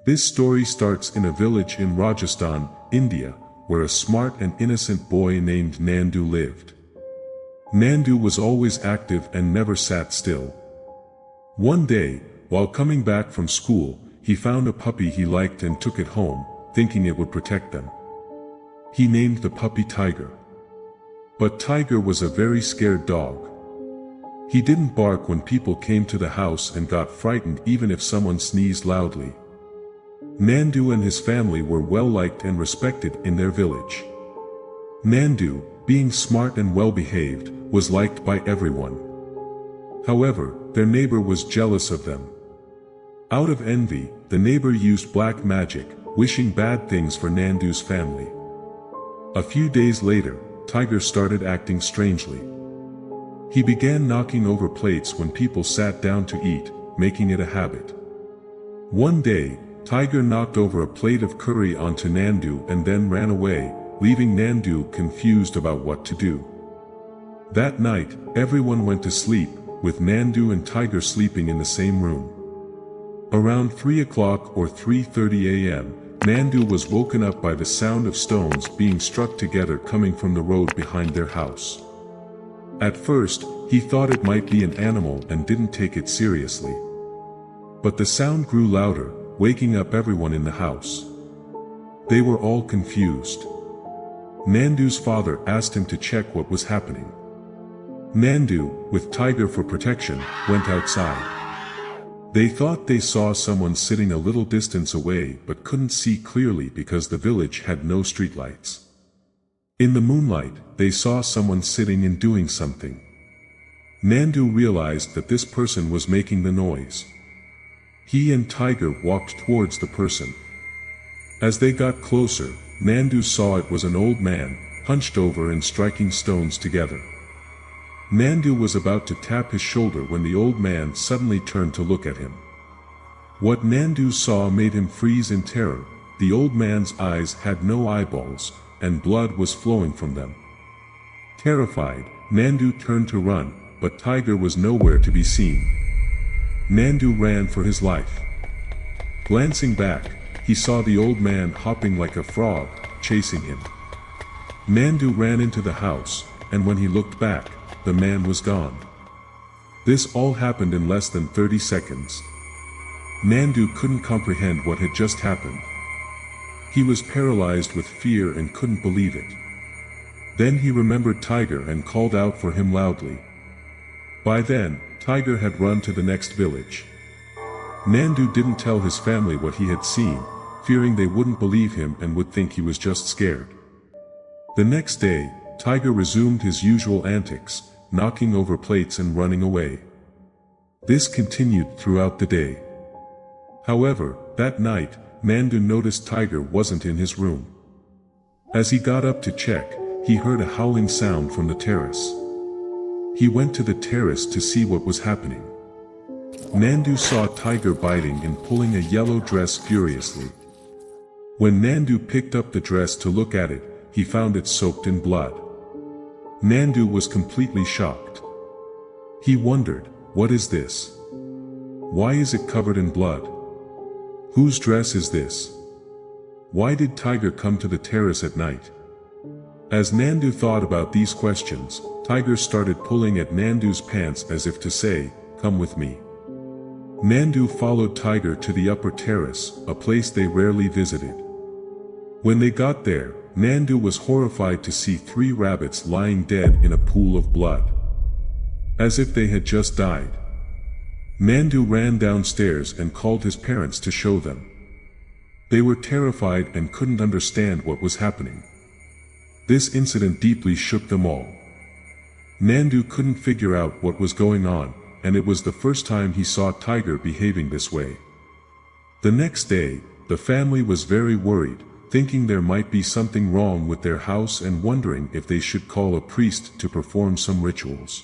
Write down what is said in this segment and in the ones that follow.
This story starts in a village in Rajasthan, India, where a smart and innocent boy named Nandu lived. Nandu was always active and never sat still. One day, while coming back from school, he found a puppy he liked and took it home, thinking it would protect them. He named the puppy Tiger. But Tiger was a very scared dog. He didn't bark when people came to the house and got frightened even if someone sneezed loudly. Nandu and his family were well liked and respected in their village. Nandu, being smart and well behaved, was liked by everyone. However, their neighbor was jealous of them. Out of envy, the neighbor used black magic, wishing bad things for Nandu's family. A few days later, Tiger started acting strangely. He began knocking over plates when people sat down to eat, making it a habit. One day, Tiger knocked over a plate of curry onto Nandu and then ran away, leaving Nandu confused about what to do. That night, everyone went to sleep, with Nandu and Tiger sleeping in the same room. Around 3 o'clock or 3:30 a.m., Nandu was woken up by the sound of stones being struck together coming from the road behind their house. At first, he thought it might be an animal and didn't take it seriously. But the sound grew louder, waking up everyone in the house. They were all confused. Nandu's father asked him to check what was happening. Nandu, with Tiger for protection, went outside. They thought they saw someone sitting a little distance away but couldn't see clearly because the village had no streetlights. In the moonlight, they saw someone sitting and doing something. Nandu realized that this person was making the noise. He and Tiger walked towards the person. As they got closer, Nandu saw it was an old man, hunched over and striking stones together. Nandu was about to tap his shoulder when the old man suddenly turned to look at him. What Nandu saw made him freeze in terror. The old man's eyes had no eyeballs, and blood was flowing from them. Terrified, Nandu turned to run, but Tiger was nowhere to be seen. Nandu ran for his life. Glancing back, he saw the old man hopping like a frog, chasing him. Nandu ran into the house, and when he looked back, the man was gone. This all happened in less than 30 seconds. Nandu couldn't comprehend what had just happened. He was paralyzed with fear and couldn't believe it. Then he remembered Tiger and called out for him loudly. By then, Tiger had run to the next village. Nandu didn't tell his family what he had seen, fearing they wouldn't believe him and would think he was just scared. The next day, Tiger resumed his usual antics, knocking over plates and running away. This continued throughout the day. However, that night, Nandu noticed Tiger wasn't in his room. As he got up to check, he heard a howling sound from the terrace. He went to the terrace to see what was happening. Nandu saw Tiger biting and pulling a yellow dress furiously. When Nandu picked up the dress to look at it, he found it soaked in blood. Nandu was completely shocked. He wondered, what is this? Why is it covered in blood? Whose dress is this? Why did Tiger come to the terrace at night? As Nandu thought about these questions, Tiger started pulling at Nandu's pants as if to say, "Come with me." Nandu followed Tiger to the upper terrace, a place they rarely visited. When they got there, Nandu was horrified to see 3 rabbits lying dead in a pool of blood, as if they had just died. Nandu ran downstairs and called his parents to show them. They were terrified and couldn't understand what was happening. This incident deeply shook them all. Nandu couldn't figure out what was going on, and it was the first time he saw Tiger behaving this way. The next day, the family was very worried, thinking there might be something wrong with their house and wondering if they should call a priest to perform some rituals.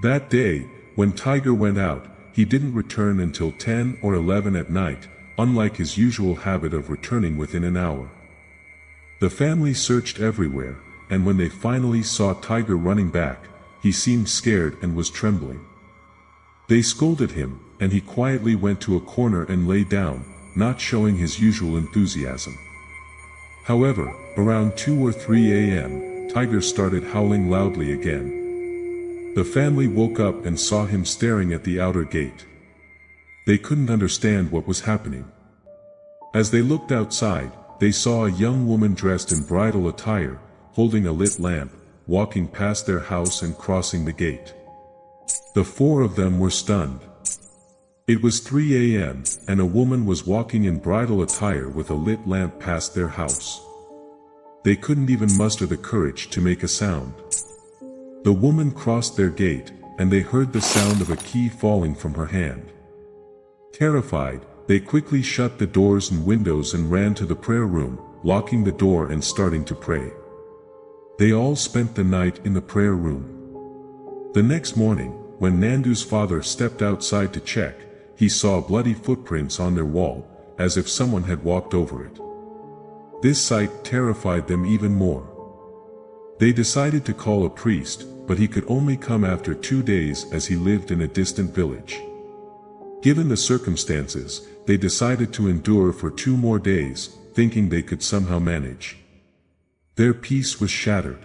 That day, when Tiger went out, he didn't return until 10 or 11 at night, unlike his usual habit of returning within an hour. The family searched everywhere, and when they finally saw Tiger running back, he seemed scared and was trembling. They scolded him, and he quietly went to a corner and lay down, not showing his usual enthusiasm. However, around 2 or 3 a.m., Tiger started howling loudly again. The family woke up and saw him staring at the outer gate. They couldn't understand what was happening. As they looked outside, they saw a young woman dressed in bridal attire, holding a lit lamp, walking past their house and crossing the gate. The four of them were stunned. It was 3 a.m., and a woman was walking in bridal attire with a lit lamp past their house. They couldn't even muster the courage to make a sound. The woman crossed their gate, and they heard the sound of a key falling from her hand. Terrified, they quickly shut the doors and windows and ran to the prayer room, locking the door and starting to pray. They all spent the night in the prayer room. The next morning, when Nandu's father stepped outside to check, he saw bloody footprints on their wall, as if someone had walked over it. This sight terrified them even more. They decided to call a priest, but he could only come after 2 days as he lived in a distant village. Given the circumstances, they decided to endure for 2 more days, thinking they could somehow manage. Their peace was shattered.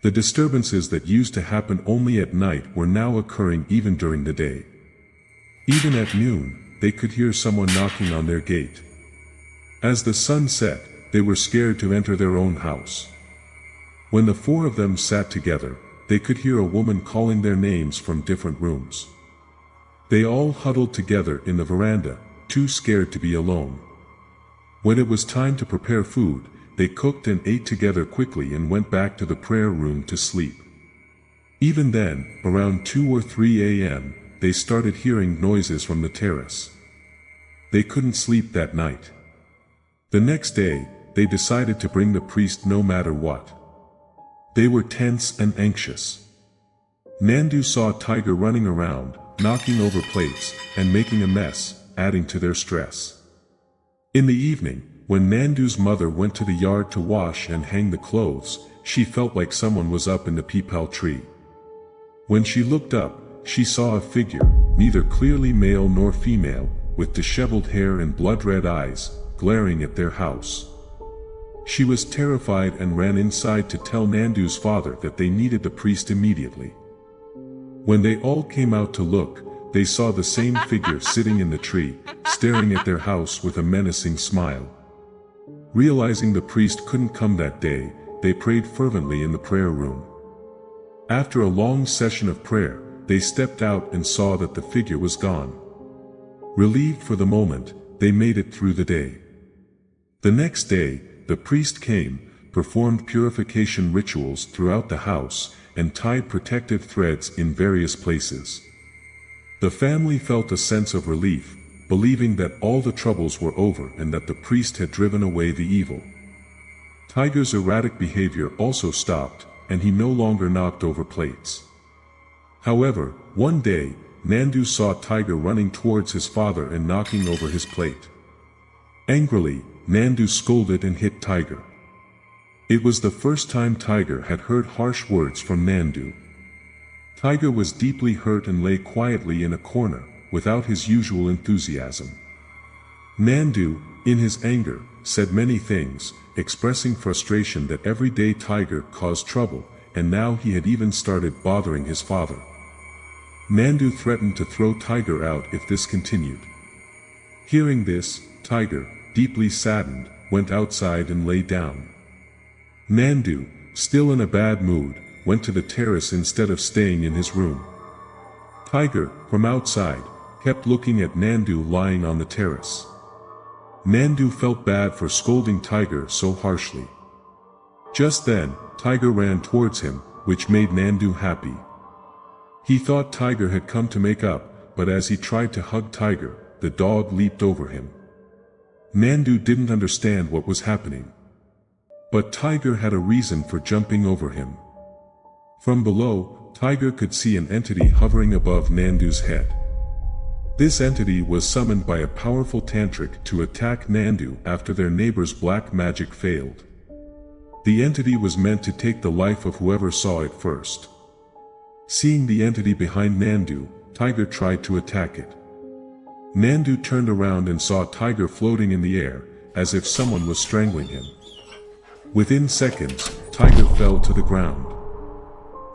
The disturbances that used to happen only at night were now occurring even during the day. Even at noon, they could hear someone knocking on their gate. As the sun set, they were scared to enter their own house. When the four of them sat together, they could hear a woman calling their names from different rooms. They all huddled together in the veranda, too scared to be alone. When it was time to prepare food, they cooked and ate together quickly and went back to the prayer room to sleep. Even then, around 2 or 3 a.m., they started hearing noises from the terrace. They couldn't sleep that night. The next day, they decided to bring the priest no matter what. They were tense and anxious. Nandu saw Tiger running around, knocking over plates, and making a mess, adding to their stress. In the evening, when Nandu's mother went to the yard to wash and hang the clothes, she felt like someone was up in the peepal tree. When she looked up, she saw a figure, neither clearly male nor female, with disheveled hair and blood-red eyes, glaring at their house. She was terrified and ran inside to tell Nandu's father that they needed the priest immediately. When they all came out to look, they saw the same figure sitting in the tree, staring at their house with a menacing smile. Realizing the priest couldn't come that day, they prayed fervently in the prayer room. After a long session of prayer, they stepped out and saw that the figure was gone. Relieved for the moment, they made it through the day. The next day, the priest came, performed purification rituals throughout the house, and tied protective threads in various places. The family felt a sense of relief, believing that all the troubles were over and that the priest had driven away the evil. Tiger's erratic behavior also stopped, and he no longer knocked over plates. However, one day, Nandu saw Tiger running towards his father and knocking over his plate. Angrily, Nandu scolded and hit Tiger. It was the first time Tiger had heard harsh words from Nandu. Tiger was deeply hurt and lay quietly in a corner, without his usual enthusiasm. Nandu, in his anger, said many things, expressing frustration that every day Tiger caused trouble, and now he had even started bothering his father. Nandu threatened to throw Tiger out if this continued. Hearing this, Tiger, deeply saddened, went outside and lay down. Nandu, still in a bad mood, went to the terrace instead of staying in his room. Tiger, from outside, kept looking at Nandu lying on the terrace. Nandu felt bad for scolding Tiger so harshly. Just then, Tiger ran towards him, which made Nandu happy. He thought Tiger had come to make up, but as he tried to hug Tiger, the dog leaped over him. Nandu didn't understand what was happening. But Tiger had a reason for jumping over him. From below, Tiger could see an entity hovering above Nandu's head. This entity was summoned by a powerful Tantric to attack Nandu after their neighbor's black magic failed. The entity was meant to take the life of whoever saw it first. Seeing the entity behind Nandu, Tiger tried to attack it. Nandu turned around and saw Tiger floating in the air, as if someone was strangling him. Within seconds, Tiger fell to the ground.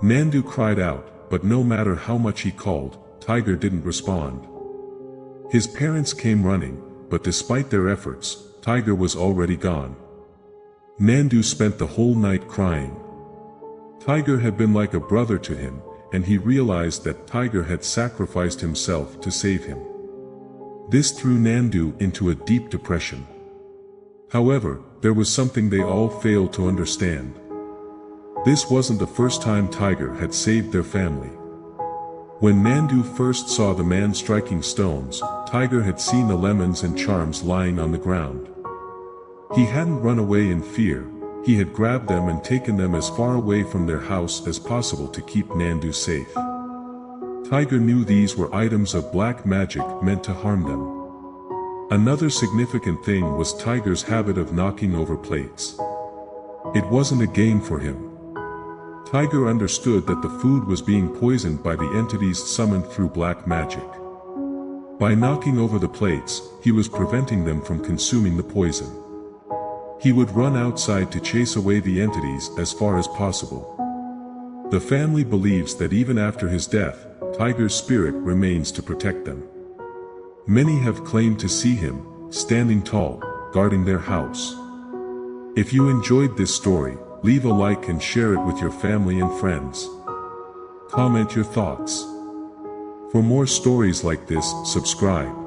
Nandu cried out, but no matter how much he called, Tiger didn't respond. His parents came running, but despite their efforts, Tiger was already gone. Nandu spent the whole night crying. Tiger had been like a brother to him, and he realized that Tiger had sacrificed himself to save him. This threw Nandu into a deep depression. However, there was something they all failed to understand. This wasn't the first time Tiger had saved their family. When Nandu first saw the man striking stones, Tiger had seen the lemons and charms lying on the ground. He hadn't run away in fear, he had grabbed them and taken them as far away from their house as possible to keep Nandu safe. Tiger knew these were items of black magic meant to harm them. Another significant thing was Tiger's habit of knocking over plates. It wasn't a game for him. Tiger understood that the food was being poisoned by the entities summoned through black magic. By knocking over the plates, he was preventing them from consuming the poison. He would run outside to chase away the entities as far as possible. The family believes that even after his death, Tiger's spirit remains to protect them. Many have claimed to see him, standing tall, guarding their house. If you enjoyed this story, leave a like and share it with your family and friends. Comment your thoughts. For more stories like this, subscribe.